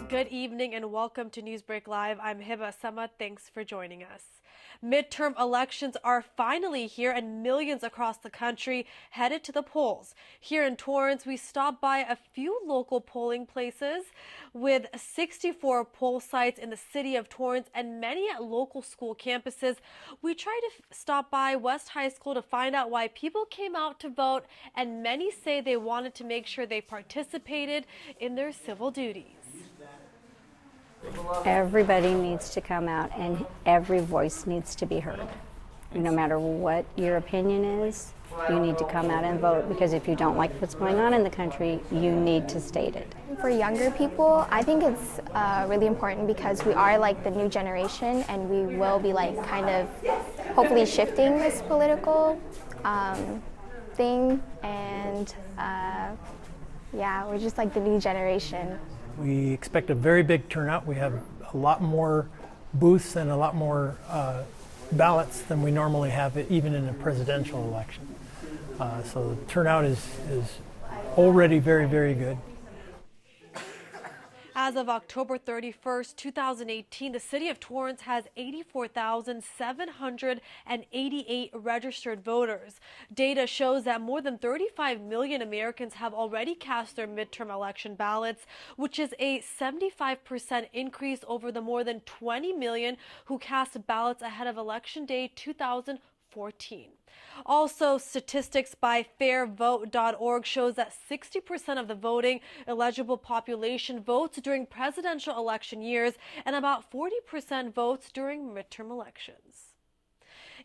Good evening and welcome to NEWSBREAK Live. I'm Hiba Sama. Thanks for joining us. Midterm elections are finally here and millions across the country headed to the polls. Here in Torrance, we stopped by a few local polling places with 64 poll sites in the city of Torrance and many at local school campuses. We tried to stop by West High School to find out why people came out to vote, and many say they wanted to make sure they participated in their civil duties. Everybody needs to come out and every voice needs to be heard. No matter what your opinion is, you need to come out and vote, because if you don't like what's going on in the country, you need to state it. For younger people, I think it's really important because we are like the new generation, and we will be like kind of hopefully shifting this political thing, and yeah, we're just like the new generation. We expect a very big turnout. We have a lot more booths and a lot more ballots than we normally have, even in a presidential election. So the turnout is already very, very good. As of October 31st, 2018, the city of Torrance has 84,788 registered voters. Data shows that more than 35 million Americans have already cast their midterm election ballots, which is a 75% increase over the more than 20 million who cast ballots ahead of Election Day 2014. Also, statistics by fairvote.org shows that 60% of the voting eligible population votes during presidential election years, and about 40% votes during midterm elections.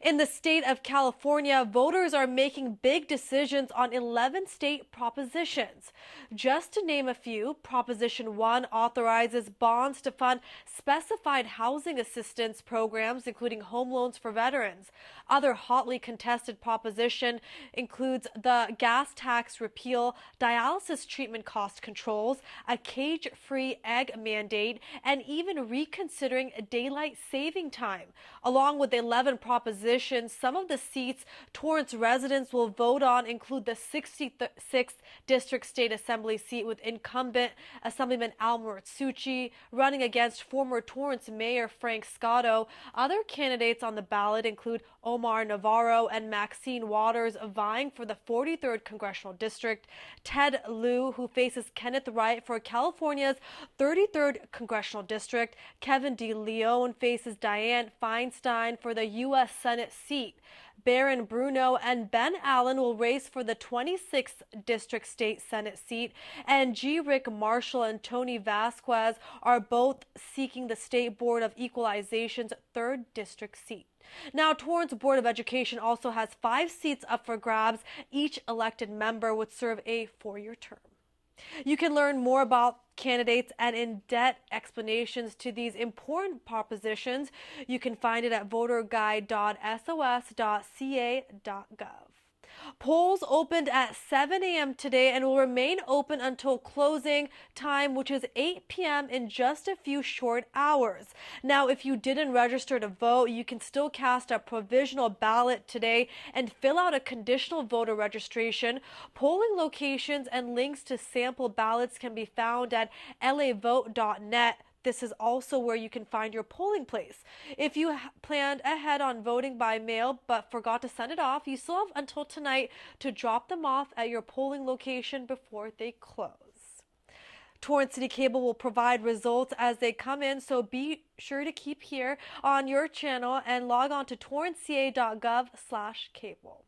In the state of California, voters are making big decisions on 11 state propositions. Just to name a few, Proposition 1 authorizes bonds to fund specified housing assistance programs, including home loans for veterans. Other hotly contested proposition includes the gas tax repeal, dialysis treatment cost controls, a cage-free egg mandate, and even reconsidering daylight saving time. Along with 11 propositions, some of the seats Torrance residents will vote on include the 66th District State Assembly seat with incumbent Assemblyman Al Muratsuchi running against former Torrance Mayor Frank Scotto. Other candidates on the ballot include Omar Navarro and Maxine Waters vying for the 43rd Congressional District, Ted Lieu, who faces Kenneth Wright for California's 33rd Congressional District, Kevin De Leon faces Dianne Feinstein for the U.S. Senate seat. Barron Bruno and Ben Allen will race for the 26th District State Senate seat, and G. Rick Marshall and Tony Vasquez are both seeking the State Board of Equalization's 3rd District seat. Now, Torrance Board of Education also has 5 seats up for grabs. Each elected member would serve a 4-year term. You can learn more about candidates and in-depth explanations to these important propositions. You can find it at voterguide.sos.ca.gov. Polls opened at 7 a.m. today and will remain open until closing time, which is 8 p.m. in just a few short hours. Now, if you didn't register to vote, you can still cast a provisional ballot today and fill out a conditional voter registration. Polling locations and links to sample ballots can be found at lavote.net. This is also where you can find your polling place. If you planned ahead on voting by mail but forgot to send it off, you still have until tonight to drop them off at your polling location before they close. Torrance City Cable will provide results as they come in, so be sure to keep here on your channel and log on to torranceca.gov/cable.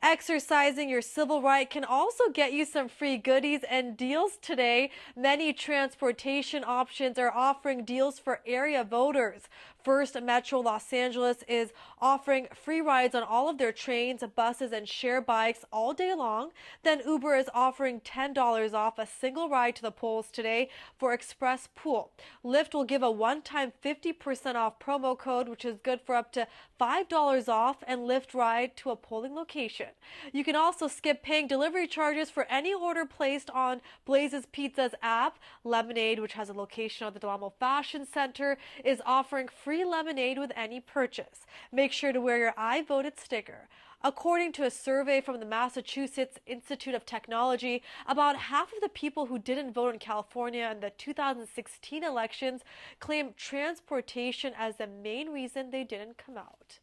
Exercising your civil right can also get you some free goodies and deals today. Many transportation options are offering deals for area voters. First, Metro Los Angeles is offering free rides on all of their trains, buses, and share bikes all day long. Then Uber is offering $10 off a single ride to the polls today for Express Pool. Lyft will give a one-time 50% off promo code, which is good for up to $5 off and Lyft ride to a polling location. You can also skip paying delivery charges for any order placed on Blaze's Pizza's app. Lemonade, which has a location at the Del Amo Fashion Center, is offering free lemonade with any purchase. Make sure to wear your I voted sticker. According to a survey from the Massachusetts Institute of Technology, about half of the people who didn't vote in California in the 2016 elections claim transportation as the main reason they didn't come out.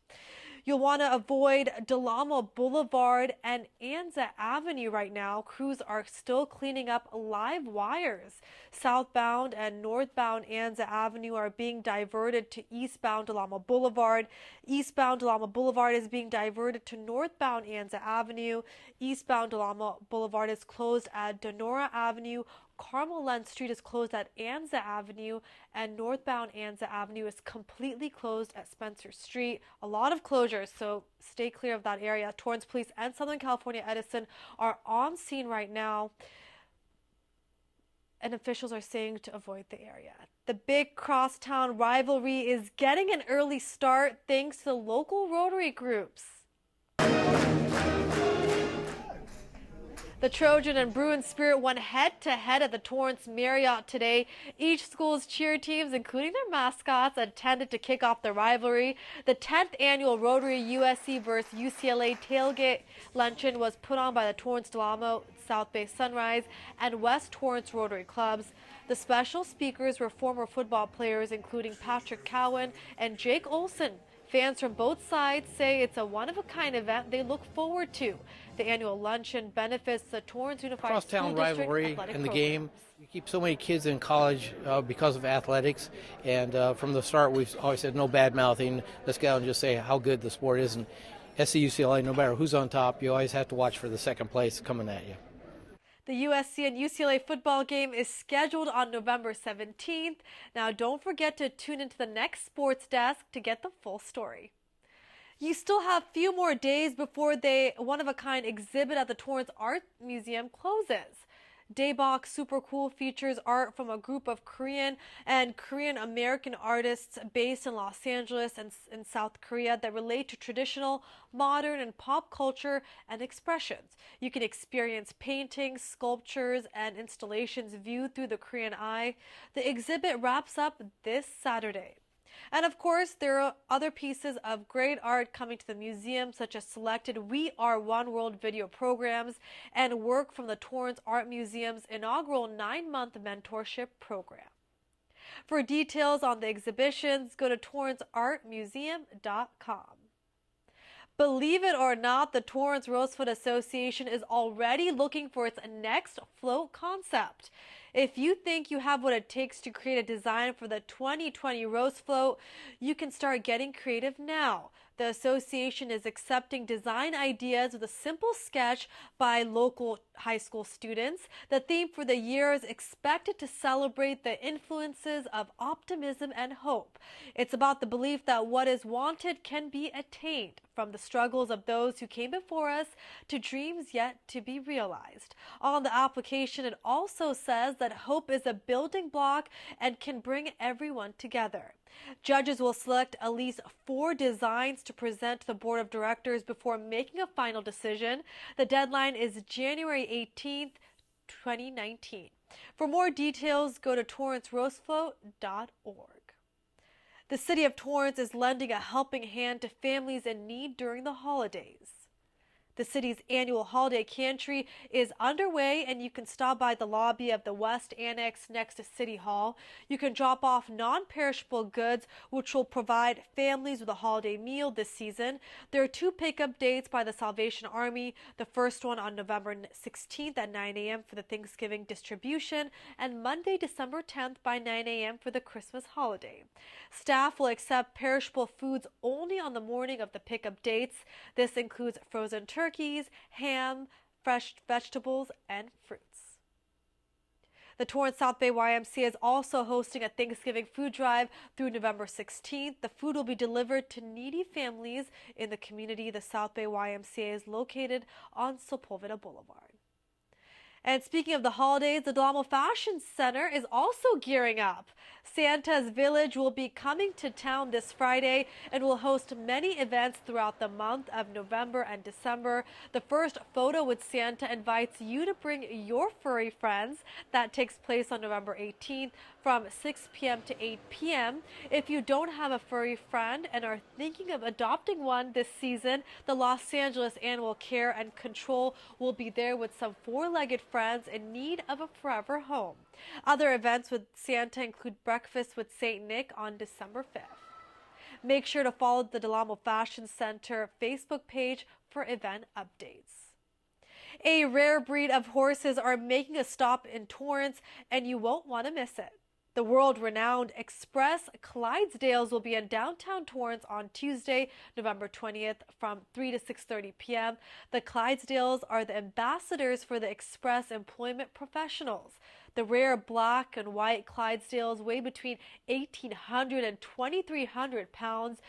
You'll want to avoid Del Amo Boulevard and Anza Avenue right now. Crews are still cleaning up live wires. Southbound and northbound Anza Avenue are being diverted to eastbound Del Amo Boulevard. Eastbound Del Amo Boulevard is being diverted to northbound Anza Avenue. Eastbound Del Amo Boulevard is closed at Donora Avenue. Carmel Len Street is closed at Anza Avenue, and northbound Anza Avenue is completely closed at Spencer Street. A lot of closures, so stay clear of that area. Torrance Police and Southern California Edison are on scene right now, and officials are saying to avoid the area. The big crosstown rivalry is getting an early start thanks to the local Rotary groups. The Trojan and Bruin Spirit went head-to-head at the Torrance Marriott today. Each school's cheer teams, including their mascots, attended to kick off the rivalry. The 10th annual Rotary USC vs. UCLA tailgate luncheon was put on by the Torrance Del Amo, South Bay Sunrise, and West Torrance Rotary clubs. The special speakers were former football players, including Patrick Cowan and Jake Olson. Fans from both sides say it's a one-of-a-kind event they look forward to. The annual luncheon benefits the Torrance Unified Crosstown School District rivalry athletic in the programs. game. You keep so many kids in college because of athletics, and from the start we've always said no bad mouthing. Let's go out and just say how good the sport is. And SC-UCLA, no matter who's on top, you always have to watch for the second place coming at you. The USC and UCLA football game is scheduled on November 17th. Now, don't forget to tune into the next Sports Desk to get the full story. You still have a few more days before the one-of-a-kind exhibit at the Torrance Art Museum closes. Daebak Super Cool features art from a group of Korean and Korean American artists based in Los Angeles and in South Korea that relate to traditional, modern, and pop culture and expressions. You can experience paintings, sculptures, and installations viewed through the Korean eye. The exhibit wraps up this Saturday. And of course, there are other pieces of great art coming to the museum, such as selected We Are One World video programs and work from the Torrance Art Museum's inaugural 9-month mentorship program. For details on the exhibitions, go to torranceartmuseum.com. Believe it or not, the Torrance Rosefoot Association is already looking for its next float concept. If you think you have what it takes to create a design for the 2020 Rose Float, you can start getting creative now. The association is accepting design ideas with a simple sketch by local high school students. The theme for the year is expected to celebrate the influences of optimism and hope. It's about the belief that what is wanted can be attained, from the struggles of those who came before us to dreams yet to be realized. On the application, it also says that hope is a building block and can bring everyone together. Judges will select at least 4 designs to present to the board of directors before making a final decision. The deadline is January 18th, 2019. For more details, go to torrancerosefloat.org. The city of Torrance is lending a helping hand to families in need during the holidays. The city's annual holiday pantry is underway, and you can stop by the lobby of the West Annex next to City Hall. You can drop off non-perishable goods, which will provide families with a holiday meal this season. There are 2 pickup dates by the Salvation Army, the first one on November 16th at 9 a.m. for the Thanksgiving distribution, and Monday, December 10th by 9 a.m. for the Christmas holiday. Staff will accept perishable foods only on the morning of the pickup dates. This includes frozen turkeys, ham, fresh vegetables, and fruits. The Torrance South Bay YMCA is also hosting a Thanksgiving food drive through November 16th. The food will be delivered to needy families in the community. The South Bay YMCA is located on Sepulveda Boulevard. And speaking of the holidays, the Del Amo Fashion Center is also gearing up. Santa's Village will be coming to town this Friday and will host many events throughout the month of November and December. The first photo with Santa invites you to bring your furry friends. That takes place on November 18th from 6 p.m. to 8 p.m. If you don't have a furry friend and are thinking of adopting one this season, the Los Angeles Animal Care and Control will be there with some four-legged friends in need of a forever home. Other events with Santa include breakfast with St. Nick on December 5th. Make sure to follow the Del Amo Fashion Center Facebook page for event updates. A rare breed of horses are making a stop in Torrance, and you won't want to miss it. The world-renowned Express Clydesdales will be in downtown Torrance on Tuesday, November 20th from 3 to 6:30 p.m. The Clydesdales are the ambassadors for the Express Employment Professionals. The rare black and white Clydesdales weigh between 1,800 and 2,300 pounds.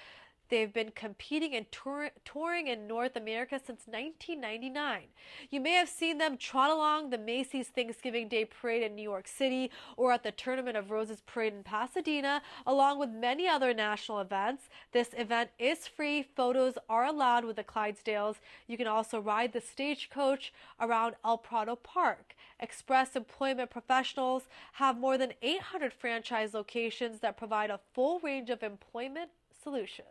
They've been competing and touring in North America since 1999. You may have seen them trot along the Macy's Thanksgiving Day Parade in New York City or at the Tournament of Roses Parade in Pasadena, along with many other national events. This event is free. Photos are allowed with the Clydesdales. You can also ride the stagecoach around El Prado Park. Express Employment Professionals have more than 800 franchise locations that provide a full range of employment solutions.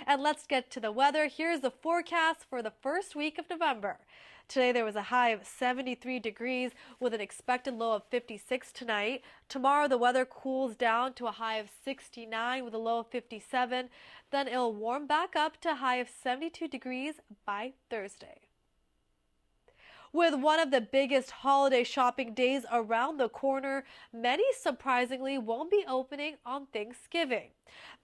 And let's get to the weather. Here's the forecast for the first week of November. Today there was a high of 73 degrees with an expected low of 56 tonight. Tomorrow the weather cools down to a high of 69 with a low of 57. Then it'll warm back up to a high of 72 degrees by Thursday. With one of the biggest holiday shopping days around the corner, many surprisingly won't be opening on Thanksgiving.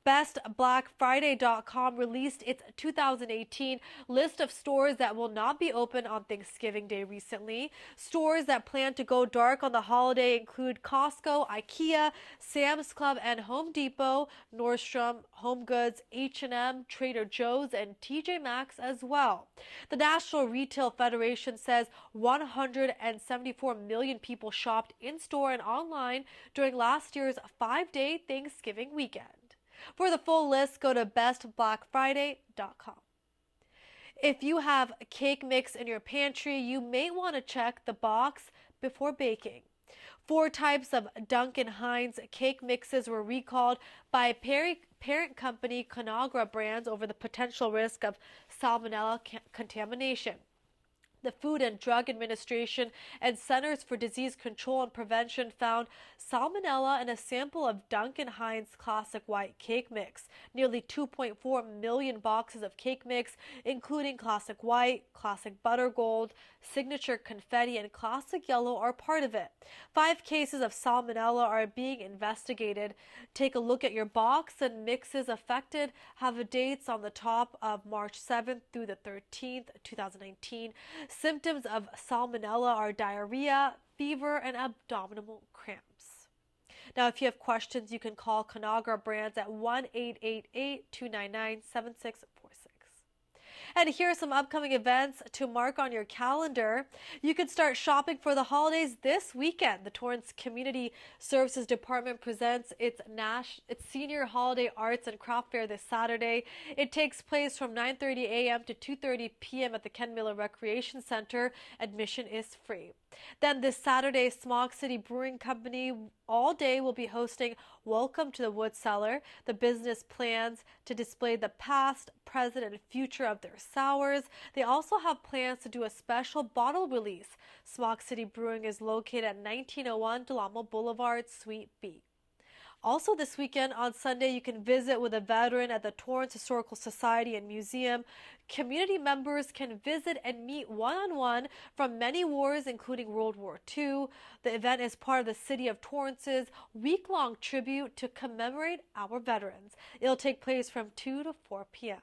BestBlackFriday.com released its 2018 list of stores that will not be open on Thanksgiving Day recently. Stores that plan to go dark on the holiday include Costco, IKEA, Sam's Club and Home Depot, Nordstrom, HomeGoods, H&M, Trader Joe's, and TJ Maxx as well. The National Retail Federation says 174 million people shopped in-store and online during last year's 5-day Thanksgiving weekend. For the full list, go to bestblackfriday.com. If you have a cake mix in your pantry, you may want to check the box before baking. 4 types of Duncan Hines cake mixes were recalled by parent company Conagra Brands over the potential risk of salmonella contamination. The Food and Drug Administration and Centers for Disease Control and Prevention found salmonella in a sample of Duncan Hines Classic White Cake Mix. Nearly 2.4 million boxes of cake mix, including Classic White, Classic Butter Gold, Signature Confetti, and Classic Yellow are part of it. 5 cases of salmonella are being investigated. Take a look at your box, and mixes affected have dates on the top of March 7th through the 13th, 2019. Symptoms of salmonella are diarrhea, fever, and abdominal cramps. Now, if you have questions, you can call Conagra Brands at 1-888-299-7646. And here are some upcoming events to mark on your calendar. You can start shopping for the holidays this weekend. The Torrance Community Services Department presents its Senior Holiday Arts and Craft Fair this Saturday. It takes place from 9:30 a.m. to 2:30 p.m. at the Ken Miller Recreation Center. Admission is free. Then this Saturday, Smog City Brewing Company all day will be hosting Welcome to the Wood Cellar. The business plans to display the past, present, and future of their sours. They also have plans to do a special bottle release. Smog City Brewing is located at 1901 Del Amo Boulevard, Suite B. Also this weekend on Sunday, you can visit with a veteran at the Torrance Historical Society and Museum. Community members can visit and meet one-on-one from many wars, including World War II. The event is part of the City of Torrance's week-long tribute to commemorate our veterans. It'll take place from 2 to 4 p.m.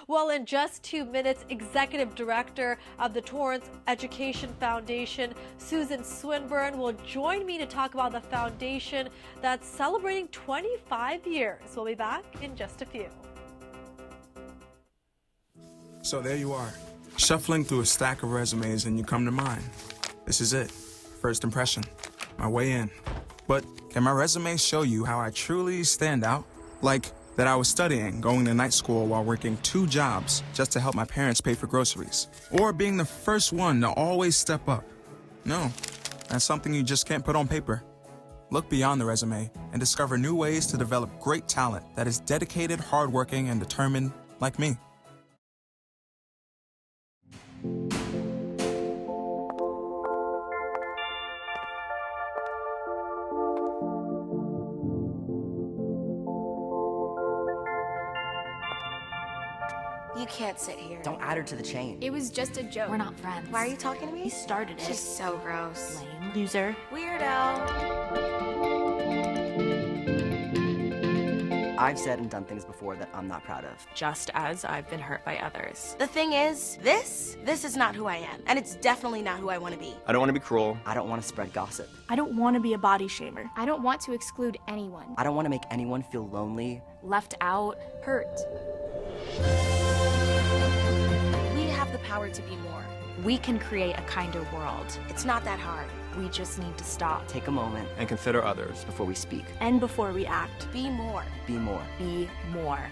Well, in just 2 minutes, Executive Director of the Torrance Education Foundation, Susan Swinburne, will join me to talk about the foundation that's celebrating 25 years. We'll be back in just a few. So there you are, Shuffling through a stack of resumes and you come to mine. This is it. First impression. My way in. But can my resume show you how I truly stand out? Like that I was studying, going to night school while working 2 jobs just to help my parents pay for groceries. Or being the first one to always step up. No, that's something you just can't put on paper. Look beyond the resume and discover new ways to develop great talent that is dedicated, hardworking, and determined like me. You can't sit here. Don't add her to the chain. It was just a joke. We're not friends. Why are you talking to me? He started it. She's so gross. Lame. Loser. Weirdo. I've said and done things before that I'm not proud of. Just as I've been hurt by others. The thing is, this is not who I am. And it's definitely not who I want to be. I don't want to be cruel. I don't want to spread gossip. I don't want to be a body shamer. I don't want to exclude anyone. I don't want to make anyone feel lonely. Left out. Hurt. We have the power to be more. We can create a kinder world. It's not that hard. We just need to stop. Take a moment and consider others before we speak. And before we act. Be more. Be more. Be more.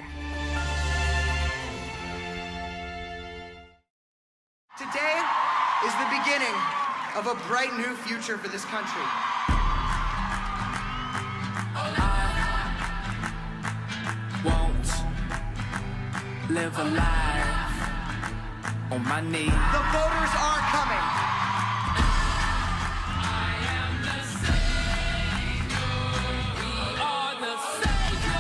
Today is the beginning of a bright new future for this country. Live a life on my knees. The voters are coming. I am the Savior. We are the Savior.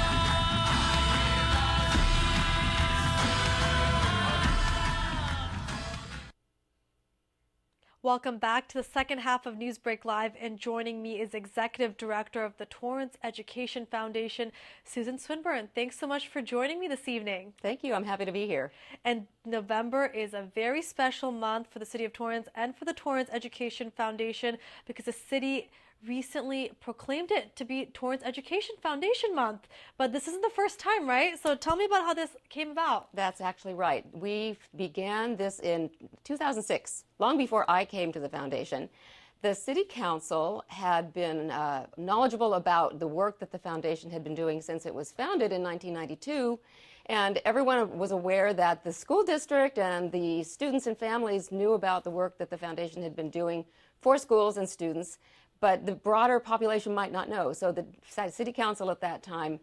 Welcome back to the second half of NewsBreak Live, and joining me is Executive Director of the Torrance Education Foundation, Susan Swinburne. Thanks so much for joining me this evening. Thank you. I'm happy to be here. And November is a very special month for the City of Torrance and for the Torrance Education Foundation because the city recently proclaimed it to be Torrance Education Foundation Month. But this isn't the first time, right? So tell me about how this came about. That's actually right. We began this in 2006, long before I came to the foundation. The City Council had been knowledgeable about the work that the foundation had been doing since it was founded in 1992, and everyone was aware that the school district and the students and families knew about the work that the foundation had been doing for schools and students, but the broader population might not know. So the City Council at that time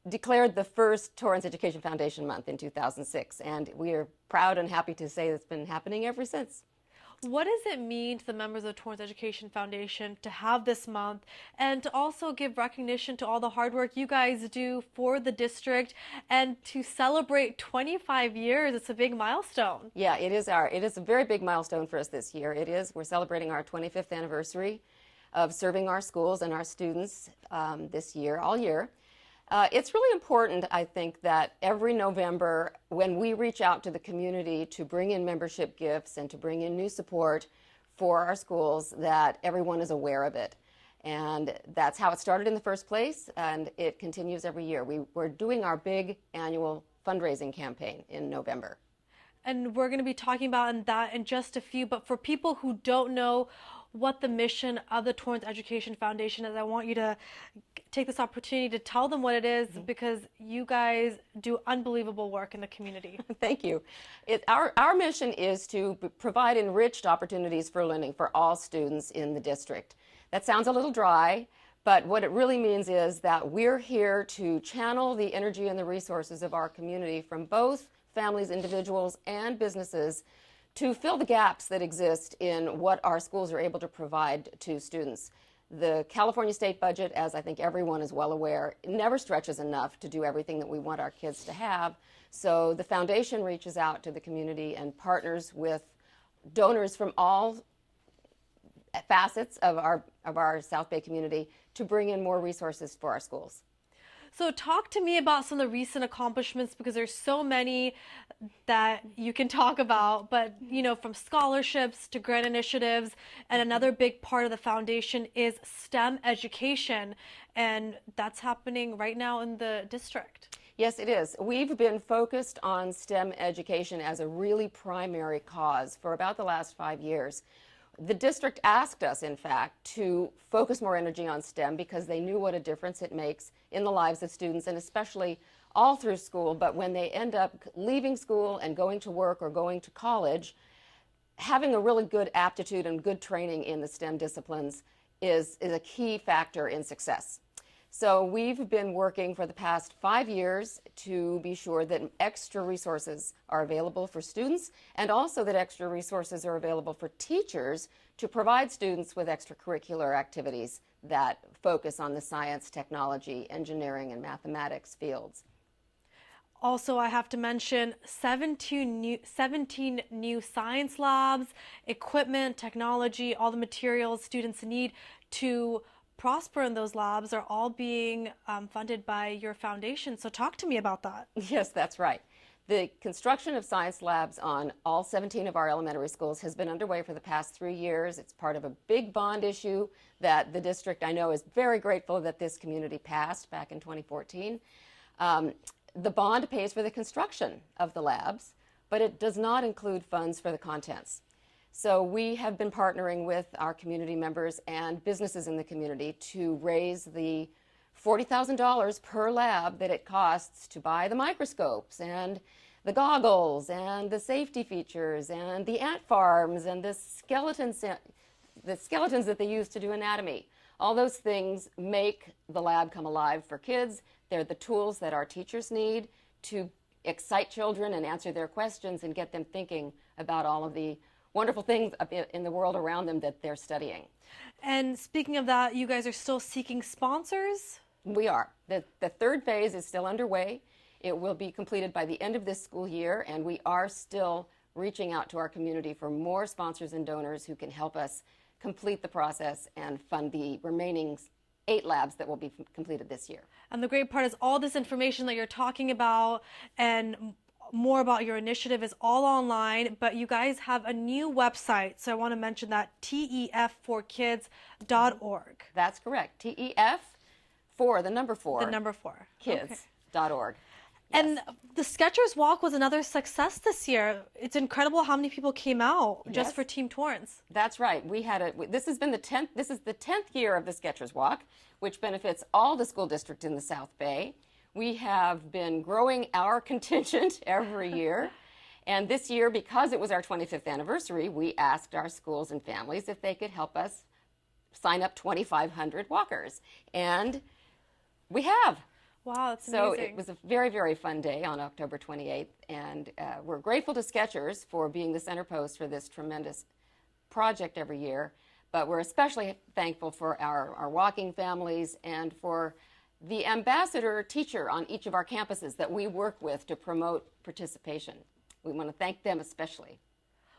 declared the first Torrance Education Foundation Month in 2006, and we are proud and happy to say it's been happening ever since. What does it mean to the members of Torrance Education Foundation to have this month and to also give recognition to all the hard work you guys do for the district and to celebrate 25 years? It's a big milestone. Yeah, it is a very big milestone for us this year. We're celebrating our 25th anniversary of serving our schools and our students this year, all year. It's really important, I think, that every November when we reach out to the community to bring in membership gifts and to bring in new support for our schools, that everyone is aware of it. And that's how it started in the first place, and it continues every year. We're doing our big annual fundraising campaign in November. And we're going to be talking about that in just a few, but for people who don't know what the mission of the Torrance Education Foundation is, I want you to take this opportunity to tell them what it is, because you guys do unbelievable work in the community. Thank you. Our mission is to provide enriched opportunities for learning for all students in the district. That sounds a little dry, but what it really means is that we're here to channel the energy and the resources of our community from both families, individuals, and businesses to fill the gaps that exist in what our schools are able to provide to students. The California state budget, as I think everyone is well aware, never stretches enough to do everything that we want our kids to have. So the foundation reaches out to the community and partners with donors from all facets of our South Bay community to bring in more resources for our schools. So talk to me about some of the recent accomplishments, because there's so many that you can talk about, but from scholarships to grant initiatives, and another big part of the foundation is STEM education, and that's happening right now in the district. Yes, it is. We've been focused on STEM education as a really primary cause for about the last 5 years. The district asked us, in fact, to focus more energy on STEM because they knew what a difference it makes in the lives of students, and especially all through school. But when they end up leaving school and going to work or going to college, having a really good aptitude and good training in the STEM disciplines is a key factor in success. So we've been working for the past 5 years to be sure that extra resources are available for students, and also that extra resources are available for teachers to provide students with extracurricular activities that focus on the science, technology, engineering, and mathematics fields. Also, I have to mention 17 new science labs, equipment, technology, all the materials students need to prosper in those labs are all being funded by your foundation. So talk to me about that. Yes, that's right. The construction of science labs on all 17 of our elementary schools has been underway for the past 3 years. It's part of a big bond issue that the district, I know, is very grateful that this community passed back in 2014. The bond pays for the construction of the labs, but it does not include funds for the contents. So we have been partnering with our community members and businesses in the community to raise the $40,000 per lab that it costs to buy the microscopes and the goggles and the safety features and the ant farms and the skeletons that they use to do anatomy. All those things make the lab come alive for kids. They're the tools that our teachers need to excite children and answer their questions and get them thinking about all of the wonderful things in the world around them that they're studying. And speaking of that, you guys are still seeking sponsors? We are. The third phase is still underway. It will be completed by the end of this school year, and we are still reaching out to our community for more sponsors and donors who can help us complete the process and fund the remaining 8 labs that will be completed this year. And the great part is all this information that you're talking about and more about your initiative is all online, but you guys have a new website. So I want to mention that, tef4kids.org. That's correct. TEF for the number 4. The number 4. Kids.org. Okay. And the Skechers Walk was another success this year. It's incredible how many people came out just for Team Torrance. That's right. This is the 10th year of the Skechers Walk, which benefits all the school districts in the South Bay. We have been growing our contingent every year. And this year, because it was our 25th anniversary, we asked our schools and families if they could help us sign up 2,500 walkers. And we have. Wow, that's so amazing. It was a very, very fun day on October 28th. And we're grateful to Skechers for being the center post for this tremendous project every year. But we're especially thankful for our walking families and for the ambassador teacher on each of our campuses that we work with to promote participation. We want to thank them especially.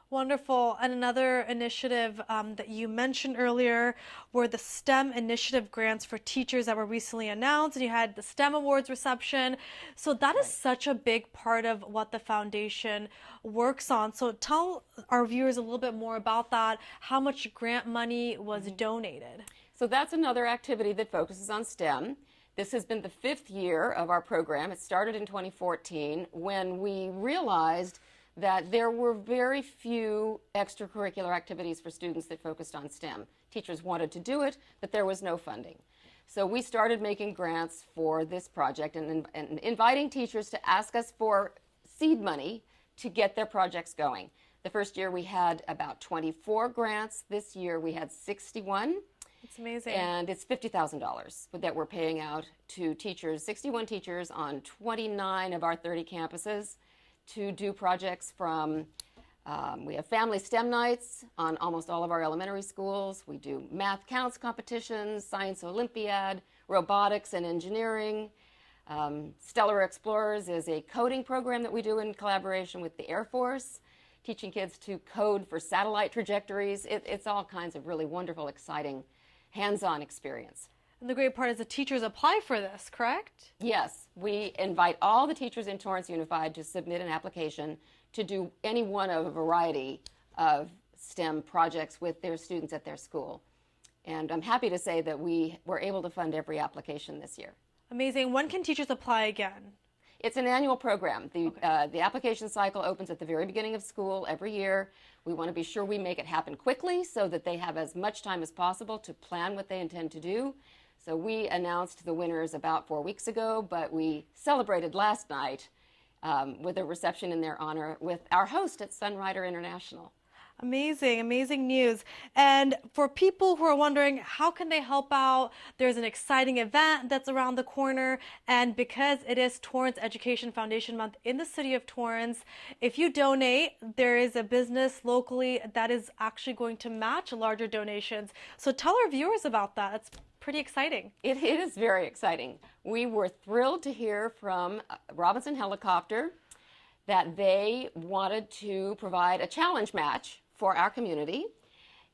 Wonderful. And another initiative that you mentioned earlier were the STEM initiative grants for teachers that were recently announced, and you had the STEM awards reception. So that is such a big part of what the foundation works on. So tell our viewers a little bit more about that, how much grant money was donated. So that's another activity that focuses on STEM. This has been the 5th year of our program. It started in 2014 when we realized that there were very few extracurricular activities for students that focused on STEM. Teachers wanted to do it, but there was no funding. So we started making grants for this project and inviting teachers to ask us for seed money to get their projects going. The first year we had about 24 grants. This year we had 61. It's amazing. And it's $50,000 that we're paying out to teachers, 61 teachers on 29 of our 30 campuses to do projects from, we have family STEM nights on almost all of our elementary schools. We do math counts competitions, science Olympiad, robotics and engineering. Stellar Explorers is a coding program that we do in collaboration with the Air Force, teaching kids to code for satellite trajectories. It's all kinds of really wonderful, exciting hands-on experience. And the great part is the teachers apply for this, correct? Yes, we invite all the teachers in Torrance Unified to submit an application to do any one of a variety of STEM projects with their students at their school. And I'm happy to say that we were able to fund every application this year. Amazing. When can teachers apply again? It's an annual program. The application cycle opens at the very beginning of school every year. We want to be sure we make it happen quickly so that they have as much time as possible to plan what they intend to do. So we announced the winners about 4 weeks ago, but we celebrated last night with a reception in their honor with our host at Sunrider International. Amazing, amazing news. And for people who are wondering, how can they help out? There's an exciting event that's around the corner. And because it is Torrance Education Foundation Month in the city of Torrance, if you donate, there is a business locally that is actually going to match larger donations. So tell our viewers about that. It's pretty exciting. It is very exciting. We were thrilled to hear from Robinson Helicopter that they wanted to provide a challenge match for our community.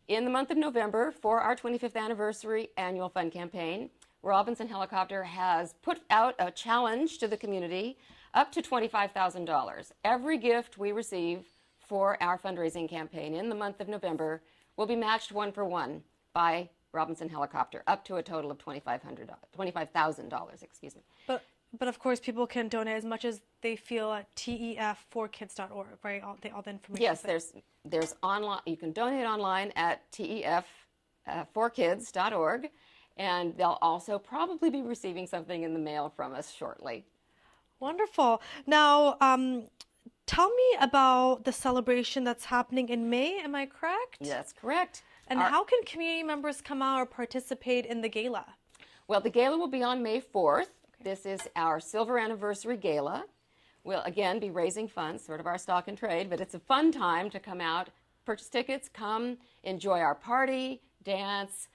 In the month of November, for our 25th anniversary annual fund campaign, Robinson Helicopter has put out a challenge to the community up to $25,000. Every gift we receive for our fundraising campaign in the month of November will be matched 1-for-1 by Robinson Helicopter, up to a total of $25,000, excuse me. But of course, people can donate as much as they feel at tef4kids.org, right? All the information. Yes, there's online. You can donate online at tef4kids.org, and they'll also probably be receiving something in the mail from us shortly. Wonderful. Now, tell me about the celebration that's happening in May. Am I correct? That's correct. And how can community members come out or participate in the gala? Well, the gala will be on May 4th. This is our silver anniversary gala. We'll again be raising funds, sort of our stock and trade, but it's a fun time to come out, purchase tickets, come enjoy our party, dance,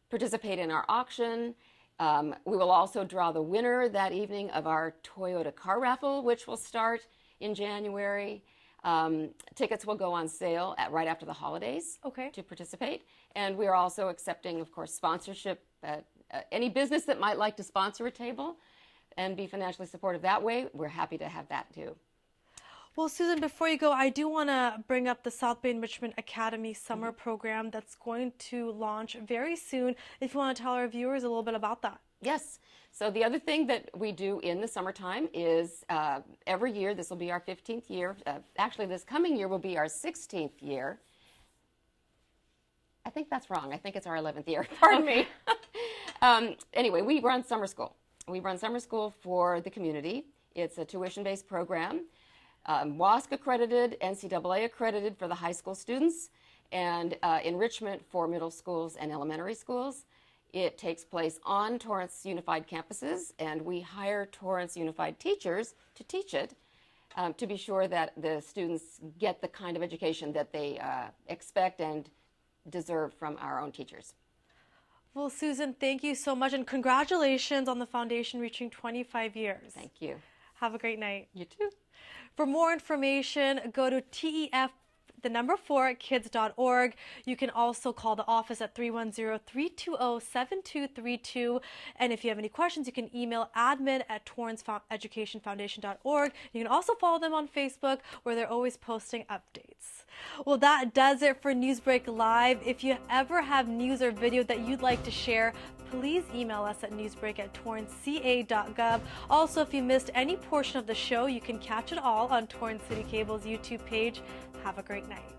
participate in our auction. We will also draw the winner that evening of our Toyota car raffle, which will start in January. Tickets will go on sale right after the holidays to participate. And we are also accepting, of course, sponsorship. Any business that might like to sponsor a table and be financially supportive that way, we're happy to have that too. Well, Susan, before you go, I do want to bring up the South Bay Enrichment Academy summer program that's going to launch very soon. If you want to tell our viewers a little bit about that. Yes. So the other thing that we do in the summertime is every year, this will be our 15th year. Actually, this coming year will be our 16th year. I think that's wrong. I think it's our 11th year. Pardon me. Anyway, we run summer school. We run summer school for the community. It's a tuition-based program, WASC accredited, NCAA accredited for the high school students, and enrichment for middle schools and elementary schools. It takes place on Torrance Unified campuses, and we hire Torrance Unified teachers to teach it to be sure that the students get the kind of education that they expect and deserve from our own teachers. Well, Susan, thank you so much, and congratulations on the foundation reaching 25 years. Thank you. Have a great night. You too. For more information, go to TEF4kids.org. You can also call the office at 310-320-7232. And if you have any questions, you can email admin@torranceeducationfoundation.org. You can also follow them on Facebook, where they're always posting updates. Well, that does it for NewsBreak Live. If you ever have news or video that you'd like to share, please email us at newsbreak@torranceca.gov. Also, if you missed any portion of the show, you can catch it all on Torrance City Cable's YouTube page. Have a great night.